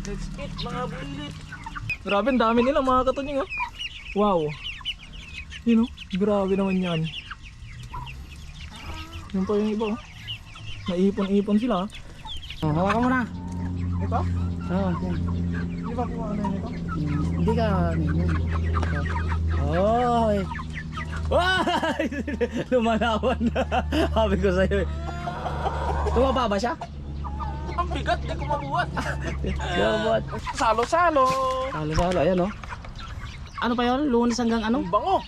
Let's eat mga bulilit. Grabe, ang dami nila mga katunying oh. Wow. Yun oh, grabe naman yan. Yun pa yung iba oh. Naipon-ipon sila. Oh, hawakan mo na. Ito? Oo, yan. Di ba kung ano yun ito? Hindi ka, yan. Oh, eh. Ay! Lumalawan na. Sabi ko sa'yo eh. Tumaba ba siya? Ang bigat, di ko mabuhat. Gabot. Salo-salo. Salo-salo, ayan oh. Ano pa yun? Lunes hanggang ano? Ang bango.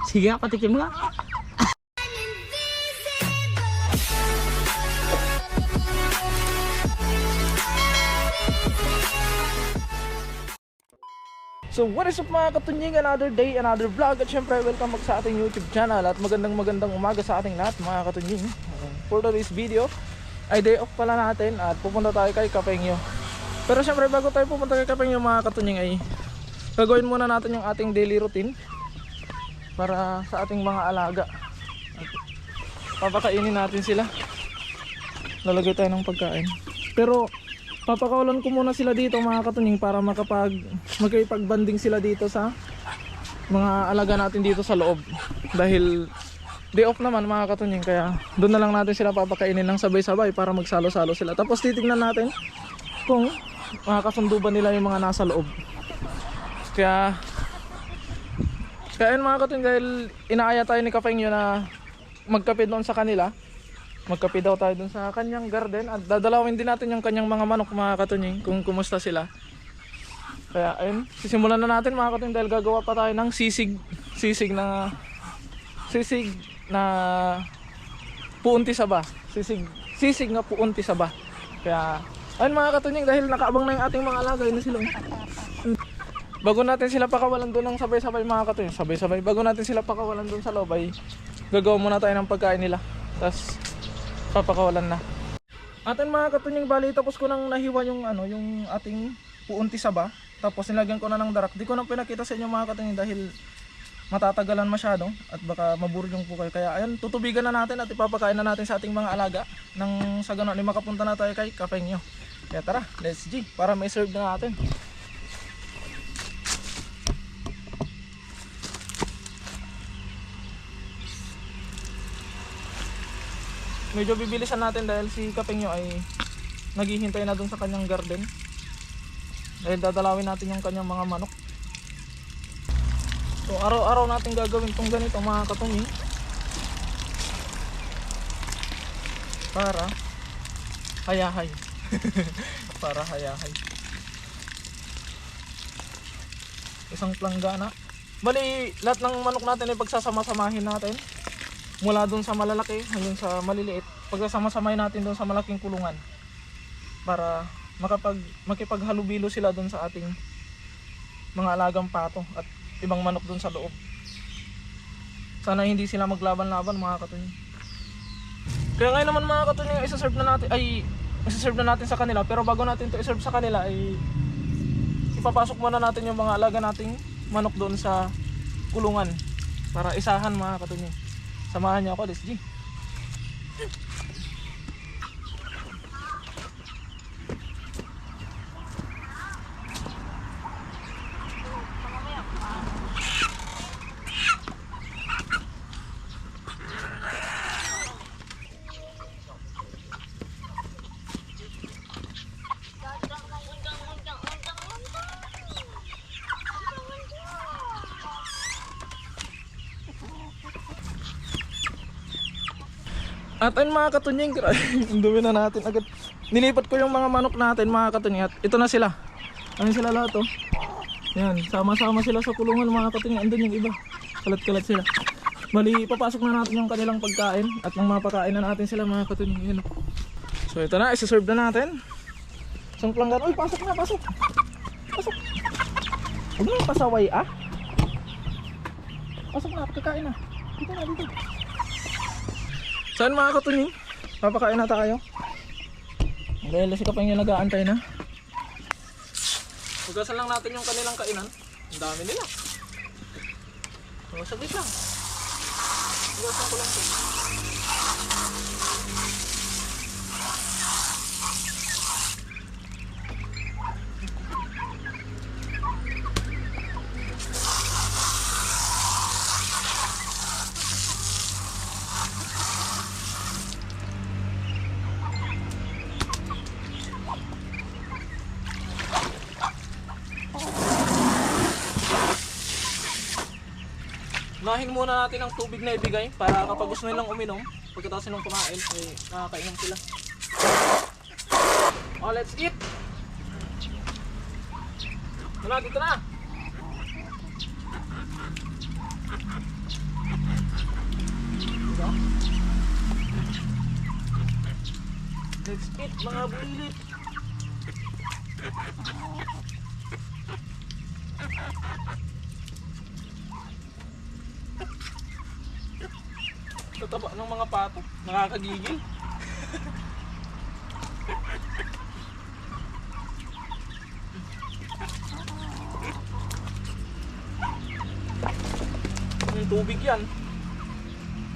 Sige nga, patikim nga. So what is up mga katunying, another day, another vlog. At syempre welcome back sa ating YouTube channel. At magandang umaga sa ating lahat mga katunying. For today's video ay day off pala natin at pupunta tayo kay Kapengyo. Pero syempre bago tayo pupunta kay Kapengyo mga katunying ay gagawin muna natin yung ating daily routine para sa ating mga alaga. Papakainin natin sila. Lalagay tayo ng pagkain. Pero papakawalan ko muna sila dito mga katunying para magkaipagbanding sila dito sa mga alaga natin dito sa loob. Dahil day off naman mga katunying, kaya doon na lang natin sila papakainin ng sabay-sabay para magsalo-salo sila. Tapos titignan natin kung makakasundo ba nila yung mga nasa loob. Kaya yun mga katunying, dahil inaaya tayo ni Kapengyo na magkape doon sa kanila. Magkape daw tayo dun sa kanyang garden at dadalawin din natin yung kanyang mga manok mga katunying kung kumusta sila. Kaya ayun, sisimulan na natin mga katunying dahil gagawa pa tayo ng sisig na puunti saba. Sisig na puunti saba. Kaya ayun mga katunying, dahil nakaabang na yung ating mga alaga, yun na sila. Bago natin sila pakawalan doon ng sabay-sabay mga katunying, bago natin sila pakawalan doon sa loob ay gagawa muna tayo ng pagkain nila. Tapos papakawalan na. Atin mga katunying, bali tapos ko nang nahiwa yung yung ating puunti saba. Tapos nilagyan ko na ng darak. Di ko nang pinakita sa inyo mga katunying dahil matatagalan masyado at baka maburyong po kayo. Kaya ayun, tutubigan na natin at ipapakain na natin sa ating mga alaga nang sa ganon ay makapunta na tayo kay Kapengyo. Kaya tara, let's G para may serve na natin. Medyo bibilisan natin dahil si Kapengyo ay naghihintay na dun sa kanyang garden. Dahil dadalawin natin yung kanyang mga manok. So araw-araw natin gagawin tong ganito mga katunying. Para hayahay. Para hayahay. Isang planggana. Bali lahat ng manok natin ay pagsasama-samahin natin. Mula dun sa malalaki hanggang sa maliliit, pagsasama-samahin natin dun sa malaking kulungan para makipaghalubilo sila dun sa ating mga alagang pato at ibang manok dun sa loob. Sana hindi sila maglaban-laban mga katunying. Kaya ngayon naman mga katunying, isa-serve na natin sa kanila. Pero bago natin to i-serve sa kanila ay ipapasok muna natin yung mga alaga nating manok doon sa kulungan para isahan mga katunying. Samahan niyo ako, let's G. At ayun mga katunying, ang dumi na natin agad. Nilipat ko yung mga manok natin mga katunying at ito na sila. Ayun sila lahat oh. Yan, sama-sama sila sa kulungan mga katunying. Andun yung iba, kalat-kalat sila. Bali, papasok na natin yung kanilang pagkain at nang mapakain na natin sila mga katunying. Yan, oh. So ito na, isa-serve na natin. Isang planggana. Uy, pasok na, pasok. Pasok. Huwag mo pasaway ah. Pasok na, kakain na. Dito na, dito. Saan mga katunying? Papakain na tayo. Dahil si Kapengyo nag-aantay na. Hugasan lang natin yung kanilang kainan. Ang dami nila. So, saglit lang. Hugasan ko lang ito. Unahin muna natin ang tubig na ibigay para kapag gusto nilang uminom, pagkatapos nilang kumain, ay makakainom sila. Oh, let's eat! Wala, dito na! Let's eat mga bulilit! Tataba ng mga pato, nakakagigil. Yung tubig yan.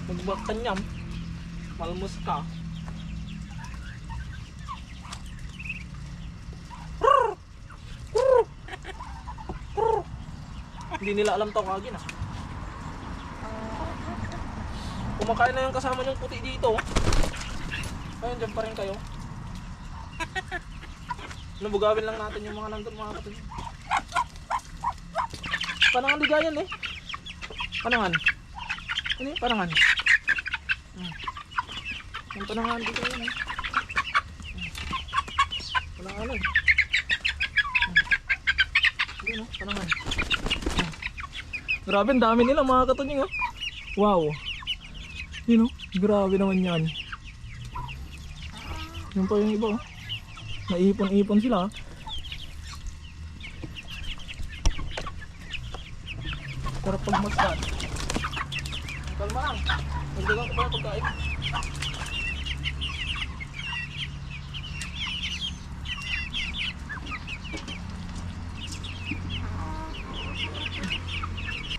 Magbakanyam. Malmus ka. Hindi nila alam tawagin ah. Kumakain na yung kasama yung puti dito. Ayun, dyan pa rin kayo. Nabugawin lang natin yung mga nandun mga kapatid. Panangan ligayan eh. Panangan. Ano yung panangan? Yung panangan dito yun eh. Panangan eh. Hindi no, panangan. Grabe, ang dami nila mga katunying oh. Wow. Yun oh, grabe naman yan. Yun pa yung iba oh. Naipon-ipon sila. Sarap pagmasdan. Kalma lang. Nagdagan ko pa yung pagkain.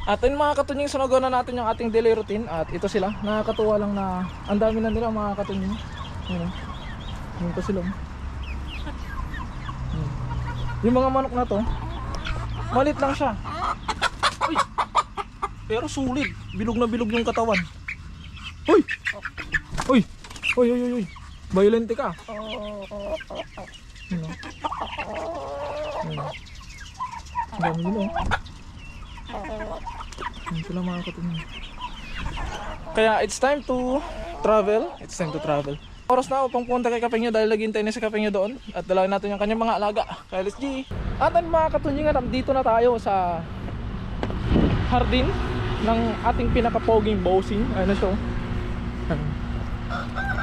At yun mga katunying, sunagon na natin yung ating daily routine. At ito sila, nakakatuwa lang na ang dami na nila mga katunying. Yun, yun pa sila. Yung mga manok na to, malit lang siya. Uy! Pero sulit, bilog na bilog yung katawan. Uy! Uy! Uy! Uy! Uy! Uy! Violente ka. Yun, ang dami nila. Yun sila mga katunying. Kaya it's time to travel. It's time to travel. Oras na upang pumunta kay Kapengyo dahil naghihintay na si Kapengyo doon. At dalawin natin yung kanyang mga alaga. Kaya let's G. At ang mga katunyingan, dito na tayo sa hardin ng ating pinaka-poging bossing. Ano siya?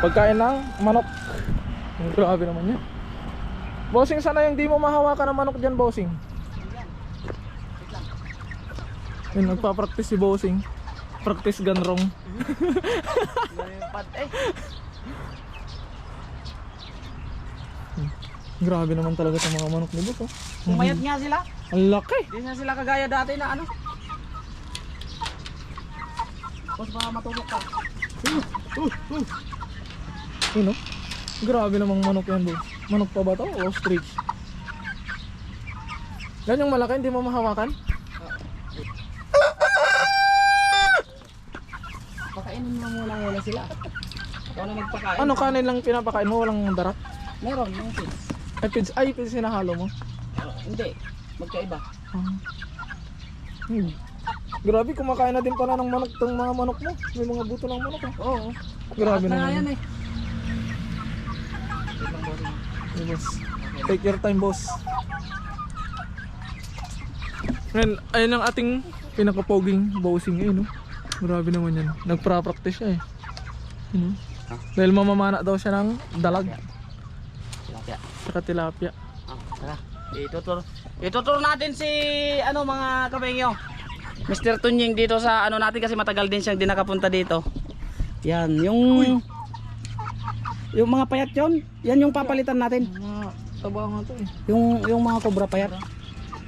Pagkain ng manok. Grabe naman yan. Bossing, sana yung di mo mahawakan ng manok dyan, bossing. Yun, nagpa-practice si bossing. Practice gun wrong. Grabe naman talaga sa mga manok ni Boss. Pumayat nga sila. Ang laki. Hindi na sila kagaya dati na ano. Boss, baka matulog ka. Yun, no? Grabe namang manok yan, Boss. Manok pa ba to? O ostrich? Yan yung malaki, hindi mo mahawakan? Pakainin mo muna sila. Ikaw na nagpakain. Ano kanin lang pinapakain mo? Walang darak? Meron, yung kids. Ay, pids sinahalo mo? Hindi, magkaiba. Grabe, kumakain na din pala ng manok tong mga manok mo. May mga buto ng manok eh. Oo. Grabe Lahat na naman. yan eh. Hey, boss. Take your time, boss. Ngayon, ayun ang ating pinaka-poging bossing ngayon, no? Grabe naman yan. Nagpa-practice siya eh. Yun, no? Dahil mamamana daw siya ng dalag. Tilapia. Saka tilapia. Tara. Ituturo natin si ano mga Kapengyo. Mr. Tunying dito sa ano natin kasi matagal din siyang di nakapunta dito. Yan, yung mga payat yon, yan yung papalitan natin. Taba nga to eh. Yung mga cobra payat.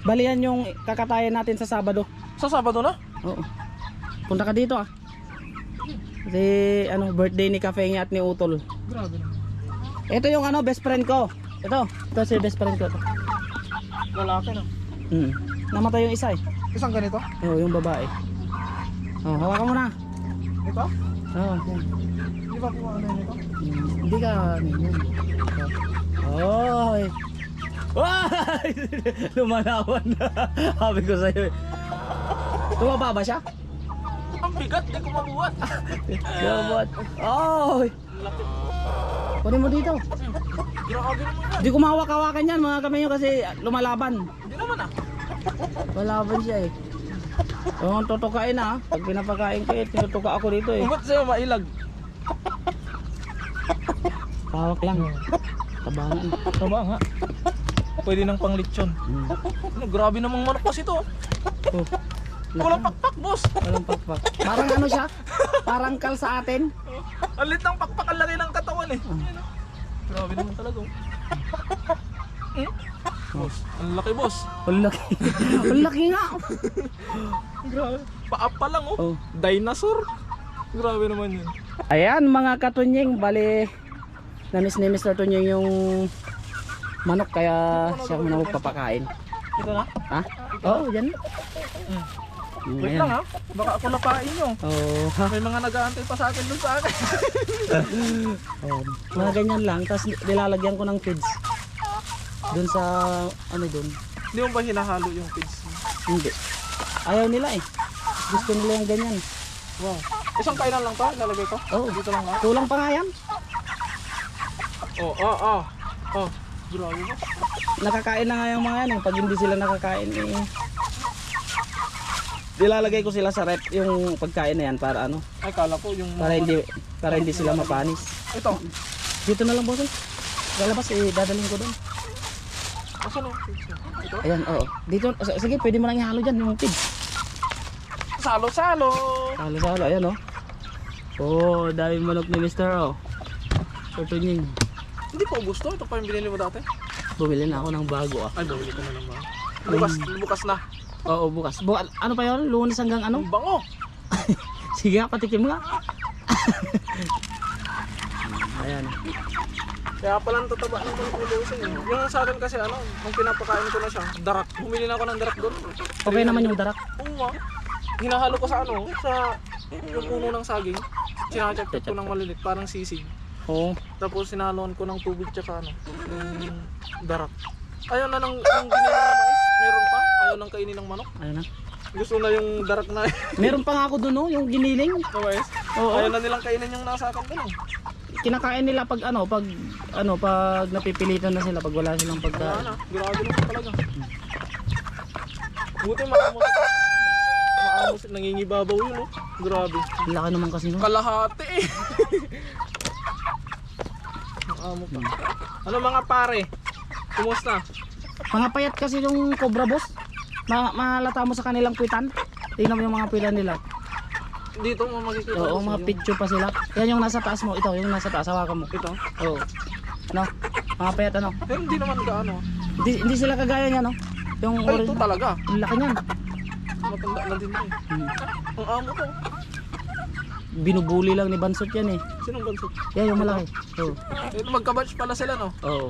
Bali yan yung kakatayan natin sa Sabado. Sa Sabado na? Oo. Punta ka dito ah. Kasi ano, birthday ni Kapengyo at ni Utol. Grabe naman. Ito yung ano, best friend ko. Ito si best friend ko. Lalaki na. Namatay yung isa eh. Isang ganito? Oo, yung babae. Oh, hawakan mo na. Ito? Oo, yan. Di ba po ano yun ito? Hindi ka ano yun. Oh, eh. Ay! Lumalawan na. Sabi ko sa'yo eh. Tumaba ba siya? bigat, di ko mabuhat. Gabot. Oh! Laki. Kunin mo dito. Grabe naman yan. Hindi ko mahawak-hawakan yan mga kamenyo kasi lumalaban. Hindi naman ah. Malaban siya eh. Oh, tutukain na. Pag pinapakain ko, tinutuka ako dito eh. Ba't sa'yo mailag? Hawak lang. Tabangan. Tama nga. Pwede ng panglitsyon. Ano, grabe namang manok kasi to. Oh. Walang pakpak, boss. Walang pakpak. Parang ano siya? Parang kal sa atin. Ang lit ng pakpak, ang laki ng katawan eh. Yan, oh. Grabe naman talaga. Oh. Boss, ang laki, boss. Ang laki. Ang laki nga. Grabe. Paa pa lang oh. Oh. Dinosaur. Grabe naman yun. Ayan mga katunying, bali na-miss ni Mr. Tunying yung manok kaya siya muna magpapakain. Ito na? Ha? Oo, yan. Wait lang ha. Baka ako napain nyo. Oo. May mga nag-aantay pa sa akin dun sa akin. Ayan. Mga ganyan lang, tapos nilalagyan ko ng feeds. Doon sa, ano doon? Hindi mo ba hinahalo yung feeds? Hindi. Ayaw nila eh. Gusto nila yung ganyan. Wow. Isang kainan lang to? Ilalagay ko? Oo. Dito lang ha? Kulang pa nga yan. Oh. Grabe ba? Nakakain na nga yung mga yan eh. Pag hindi sila nakakain eh. Nilalagay ko sila sa rep yung pagkain na yan para ano? Ay, kala ko yung... Para hindi sila mapanis. Ito. Dito na lang boss. Lalabas eh, dadalhin ko doon. Asan o? Ito? Ayan, oo. Dito, sige, pwede mo lang ihalo dyan yung feed. Salo-salo! Halo-halo, ayan oh. Oh, daming manok ni Mr. Oh. Tutunying. Hindi ko gusto. Ito pa yung binili mo dati. Bumili na ako ng bago ah. Ay, bawili ko na lang ba? Bukas na. Oo, bukas. Ano pa yun? Lunes hanggang ano? Ang bango! Sige nga, patikim nga. Ayan. Kaya pala tataba ng pagkulosin eh. Yung sa akin kasi ano, nung pinapakain ko na siya, darak. Bumili na ako ng darak doon. Okay naman yung darak. Oo ah. Hinahalo ko sa ano, sa yung puno ng saging. Sinachap ko ng malilit, parang sisig. Oo. Tapos sinaloan ko ng tubig tsaka ano, yung darak. Ayaw na ng yung giniling na mais, meron pa. Ayaw nang kainin ng manok. Ayun na. Gusto na yung darak na Meron pa nga ako dun oh, yung giniling. na mais. Oo. Ayaw na nilang kainin yung nasa akin doon. Kinakain nila pag napipilitan na sila pag wala silang Wala pagkain. na, grabe naman talaga. Buti maamos. Maamos, nangingibabaw yun oh. Grabe. Ang laki naman kasi no. Kalahati eh. Maamo pa. Ano mga pare? Kumusta? Mga payat kasi yung cobra boss. Mahalata mo sa kanilang puwitan. Tingnan mo yung mga puwitan nila. Dito mo makikita. Oo, mo mga yung- picture pa sila. Yan yung nasa taas mo. Ito, yung nasa taas. Hawakan mo. Ito. Oo. Ano? Mga payat ano? Pero hindi naman gaano. Hindi sila kagaya niya no? Yung Ay, ito talaga. Ang laki niyan. Matanda na din eh. Ang amo ko. Binubuli lang ni Bansot yan eh. Sinong bansot? Yan yung malaki. Oo. Ito magkabatch pala sila no? Oo.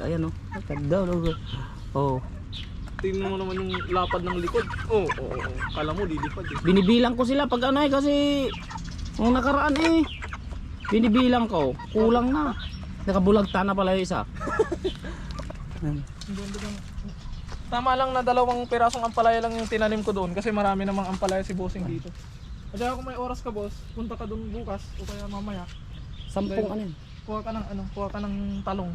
Ayan oh. Ganda no. Oo. Tingnan mo naman yung lapad ng likod. Oo. Kala mo lilipad eh. Binibilang ko sila pag ano eh kasi nung nakaraan eh. Binibilang ko. Kulang na. Nakabulagta na pala yung isa. Ayan. Tama lang na 2 pirasong ampalaya lang yung tinanim ko doon kasi marami namang ampalaya si bossing dito. Kaya kung may oras ka boss, punta ka doon bukas o kaya mamaya. 10 ano yun. Kuha ka ng talong.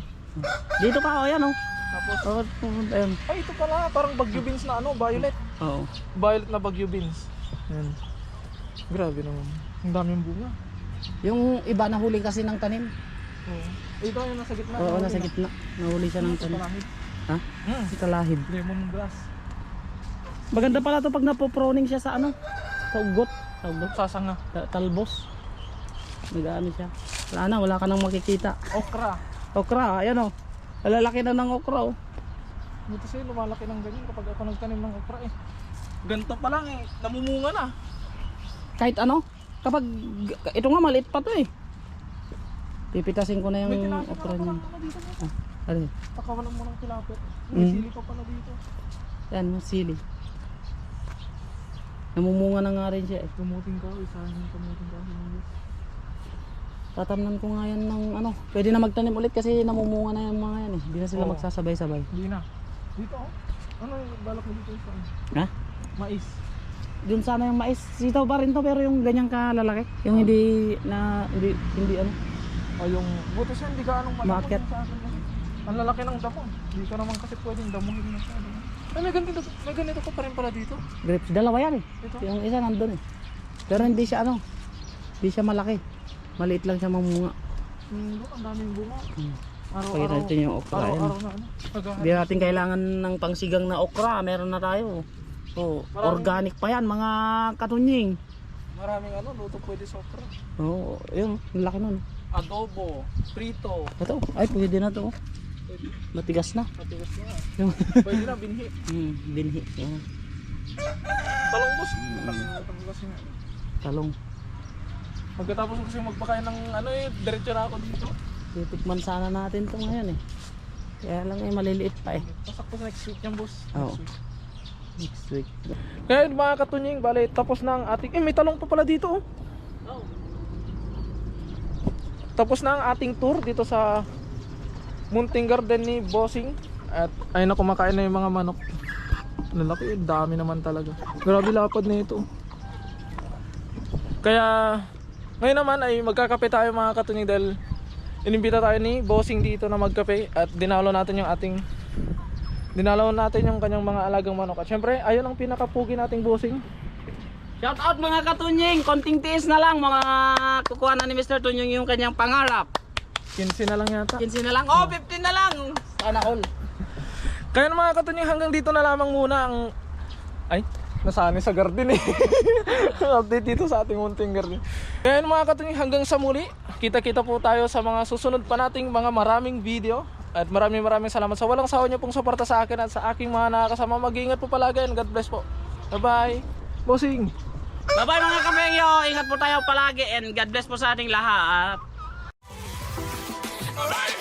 Dito ka oh yan oh. Tapos, Ayun. ay ito pala, parang bagyo beans na ano, violet. Oo. Violet na bagyo beans. Yan. Grabe naman. Ang daming bunga. Yung iba nahuli kasi ng tanim. Oo. Ito yung nasa gitna. Oo, nasa gitna. Nahuli siya ng tanim. Ha? Talahib. Lemon grass. Maganda pala to pag napoproning siya sa ano? Sa ugot. Sa ugot. Sasanga. Talbos. Nag-ano siya. Wala ka nang makikita. Okra. Okra, ayan oh. Lalaki na ng okra oh. Dito sa'yo lumalaki ng ganyan kapag ako nagtanim ng okra eh. Ganito pa lang eh. Namumunga na. Kahit ano, kapag ito nga maliit pa to eh. Pipitasin ko na May yung tilapia okra pa niya. pala dito. Ano? Pakawalan mo ng tilapia. May Mm. sili pa pala dito. Yan, sili. Namumunga na nga rin siya eh. Kamuting kahoy. Sayang yung kamuting kahoy. Tatamnan ko nga yan ng ano. Pwede na magtanim ulit kasi namumunga na yung mga yan eh. Hindi na sila Oo. magsasabay-sabay. Hindi na. Dito oh. Ano yung balak mo dito sa Ha? mais. Dun sana yung mais. Sitaw pa rin to pero yung ganyang kalalaki. Yung hindi ano. O yung buto siya, hindi ka anong Maakyat. sa akin. Ang lalaki ng damo. Hindi ka naman kasi pwedeng damuhin na siya. Ay, may ganito pa rin pala dito. Grapes, dalawa yan eh. Ito? Yung isa nandun eh. Pero hindi siya ano. Hindi siya malaki. Maliit lang siya mamunga. Look, ang daming bunga. Kaya natin yung okra. Araw-araw na ano. Hindi natin kailangan ng pangsigang na okra. Meron na tayo. Oh, organic pa yan mga katunying. Maraming ano, luto pwede sa okra. Oo, yun. Ang laki nun. Adobo, prito. Ito, ay pwede na to. Pwede. Matigas na. Matigas na nga. Yung Pwede na, binhi. binhi. Oo. Talong boss. Talong kasi nga. Talong. Pagkatapos ko kasi magpakain ng ano diretso na ako dito. Titikman sana natin to ngayon eh. Kaya lang eh maliliit pa eh. Pasakto sa next week yan boss. Oo. Next week. Next week. Kaya mga katunying, bale tapos na ang ating, may talong pa pala dito oh. Tapos na ang ating tour dito sa Munting Garden ni Bossing. At ayun na, kumakain na yung mga manok. Lalaki, dami naman talaga. Grabe lapad na ito. Kaya ngayon naman ay magkakape tayo mga katunying dahil inimbita tayo ni Bossing dito na magkape. At dinalaw natin yung kanyang mga alagang manok. At syempre ayun ang pinakapugi nating Bossing. Shout out mga katunying, konting tiis na lang mga kukuha na ni Mr. Tunying yung kanyang pangarap. 15 na lang yata. 15 na lang, 15 na lang. Sana all. Kaya mga katunying, hanggang dito na lamang muna ang... Ay, nasaan sa garden eh. Update dito sa ating Munting Garden. Kaya mga katunying, hanggang sa muli. Kita-kita po tayo sa mga susunod pa nating mga maraming video. At maraming salamat sa walang sawa niyo pong suporta sa akin at sa aking mga nakakasama. Mag-iingat po palagi and God bless po. Bye-bye. Bossing. Bye-bye mga kamengyo, ingat po tayo palagi and God bless po sa ating lahat. Alright,